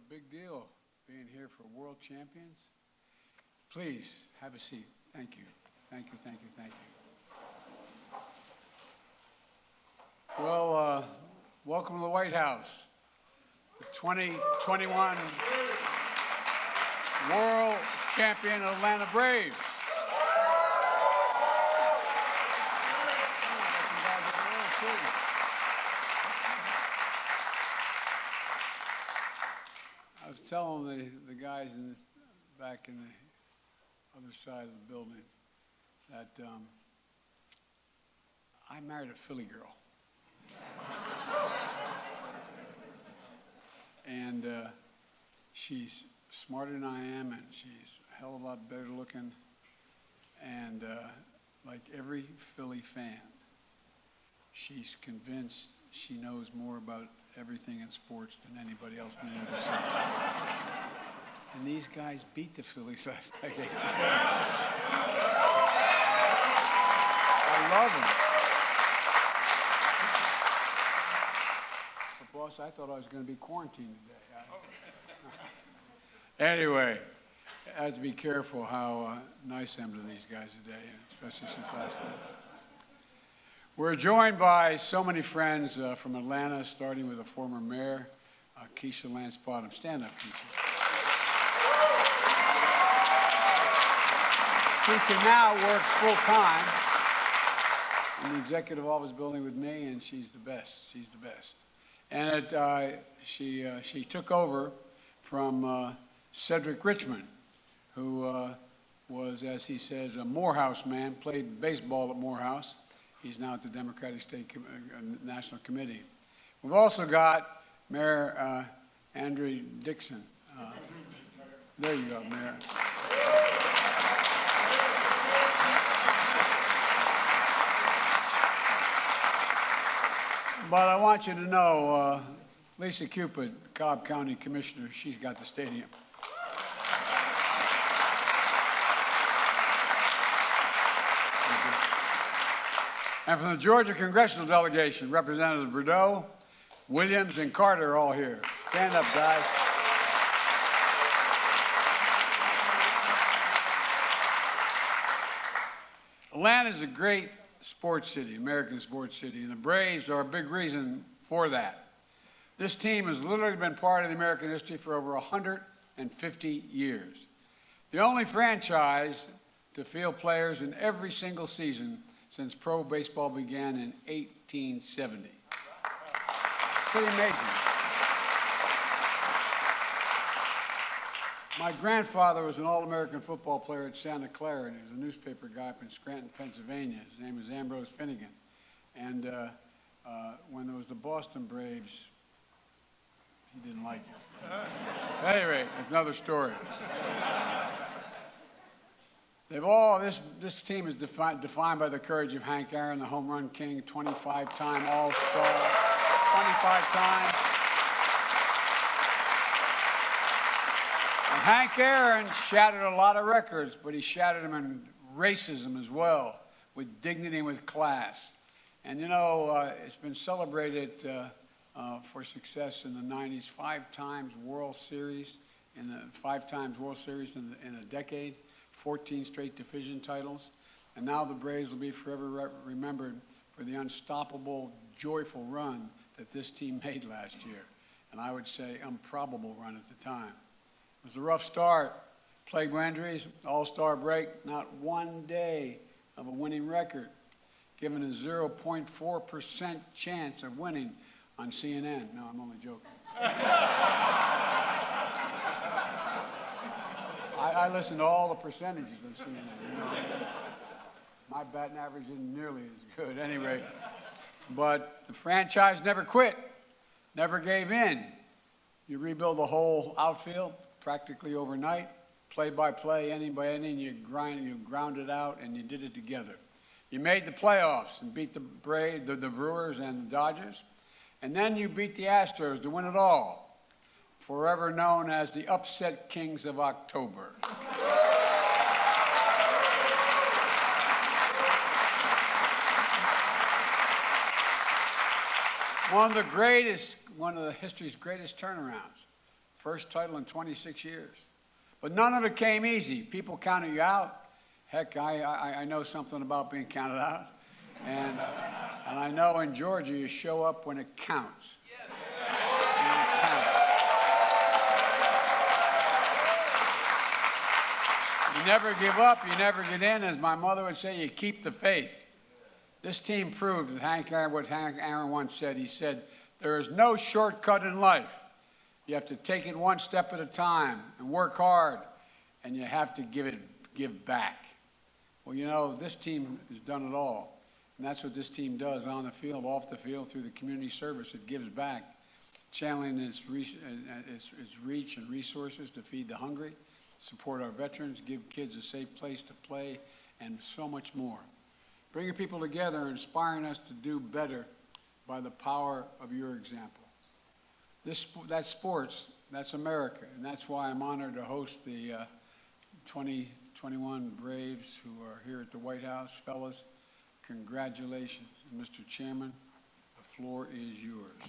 big deal being here for World Champions. Please have a seat. Thank you. Thank you, thank you, thank you. Well, welcome to the White House. The 2021 World Champion Atlanta Braves. I was telling the guys back in the other side of the building that I married a Philly girl. And she's smarter than I am, and she's a hell of a lot better looking. And like every Philly fan, she's convinced she knows more about everything in sports than anybody else in the industry. And these guys beat the Phillies last night, 8-7. I love them. But boss, I thought I was going to be quarantined today. Anyway, I have to be careful how nice I am to these guys today, especially since last night. We're joined by so many friends from Atlanta, starting with a former mayor, Keisha Lance Bottom. Stand up, Keisha. Keisha now works full-time in the executive office building with me, and she's the best. She's the best. And she took over from Cedric Richmond, who was, as he says, a Morehouse man, played baseball at Morehouse. He's now at the Democratic State National Committee. We've also got Mayor Andrew Dixon. There you go, Mayor. But I want you to know, Lisa Cupid, Cobb County Commissioner, she's got the stadium. And from the Georgia Congressional Delegation, Representatives Bordeaux, Williams, and Carter are all here. Stand up, guys. Atlanta is a great sports city, American sports city, and the Braves are a big reason for that. This team has literally been part of the American history for over 150 years. The only franchise to field players in every single season since pro baseball began in 1870. Pretty amazing. My grandfather was an All-American football player at Santa Clara, and he was a newspaper guy up in Scranton, Pennsylvania. His name was Ambrose Finnegan. And when there was the Boston Braves, he didn't like it. At any rate, it's another story. This team is defined by the courage of Hank Aaron, the home run king, 25-time All-Star, 25 times. And Hank Aaron shattered a lot of records, but he shattered them in racism as well, with dignity and with class. And you know, it's been celebrated for success in the 90s, 5 times World Series, in a decade. 14 straight division titles, and now the Braves will be forever remembered for the unstoppable, joyful run that this team made last year, and I would say improbable run at the time. It was a rough start, plagued by injuries, all-star break, not one day of a winning record, given a 0.4% chance of winning on CNN. No, I'm only joking. I listen to all the percentages of CNN. You know. My batting average isn't nearly as good, anyway. But the franchise never quit, never gave in. You rebuild the whole outfield practically overnight, play by play, inning by inning. You ground it out, and you did it together. You made the playoffs and beat the Brewers and the Dodgers, and then you beat the Astros to win it all. Forever known as the Upset Kings of October. One of history's greatest turnarounds. First title in 26 years. But none of it came easy. People counted you out. Heck, I know something about being counted out. And I know in Georgia you show up when it counts. Yes. When it counts. You never give up, you never get in. As my mother would say, you keep the faith. This team proved that what Hank Aaron once said. He said, there is no shortcut in life. You have to take it one step at a time and work hard, and you have to give back. Well, you know, this team has done it all, and that's what this team does on the field, off the field, through the community service. It gives back, channeling its reach and resources to feed the hungry, support our veterans, give kids a safe place to play, and so much more. Bringing people together and inspiring us to do better by the power of your example. That's sports, that's America, and that's why I'm honored to host the 2021 Braves who are here at the White House. Fellas, congratulations. And Mr. Chairman, the floor is yours.